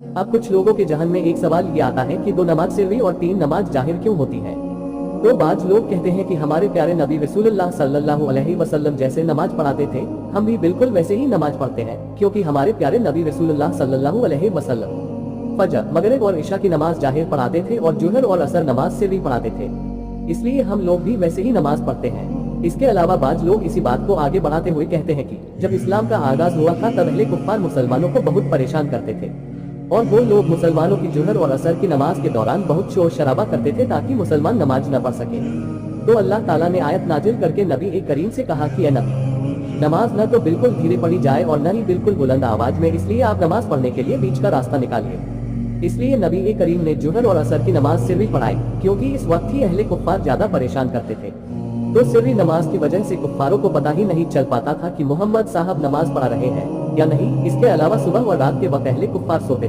अब कुछ लोगों के जहन में एक सवाल ये आता है कि 2 नमाज सिरवी और 3 नमाज जाहिर क्यों होती है। तो बाज लोग कहते हैं कि हमारे प्यारे नबी रसूलुल्लाह सल्लल्लाहु अलैहि वसल्लम जैसे नमाज पढ़ाते थे, हम भी बिल्कुल वैसे ही नमाज पढ़ते हैं, क्योंकि हमारे प्यारे नबी रसूलुल्लाह सल्लल्लाहु अलैहि वसल्लम फजर, मगरिब और इशा की नमाज जाहिर पढ़ाते थे और जुहर और असर नमाज सिरवी पढ़ाते थे, इसलिए हम लोग भी वैसे ही नमाज पढ़ते हैं। इसके अलावा बाज लोग इसी बात को आगे बढ़ाते हुए कहते हैं कि जब इस्लाम का आगाज हुआ था तब पहले कुफ्फार मुसलमानों को बहुत परेशान करते थे और वो लोग मुसलमानों की जुहर और असर की नमाज के दौरान बहुत शोर शराबा करते थे ताकि मुसलमान नमाज न पढ़ सके। तो अल्लाह ताला ने आयत नाजिल करके नबी करीम से कहा कि ए नबी, नमाज न तो बिल्कुल धीरे पढ़ी जाए और न ही बिल्कुल बुलंद आवाज में, इसलिए आप नमाज पढ़ने के लिए बीच का रास्ता निकालिए। इसलिए नबी करीम ने जुहर और असर की नमाज सिरवी पढ़ाई, क्योंकि इस वक्त ही अहले कुफ्फार ज्यादा परेशान करते थे। तो सिरवी नमाज की वजह से कुफ्फारों को पता ही नहीं चल पाता था कि मोहम्मद साहब नमाज पढ़ा रहे हैं या नहीं। इसके अलावा सुबह और रात के वक्त अहले कुफ्फार सोते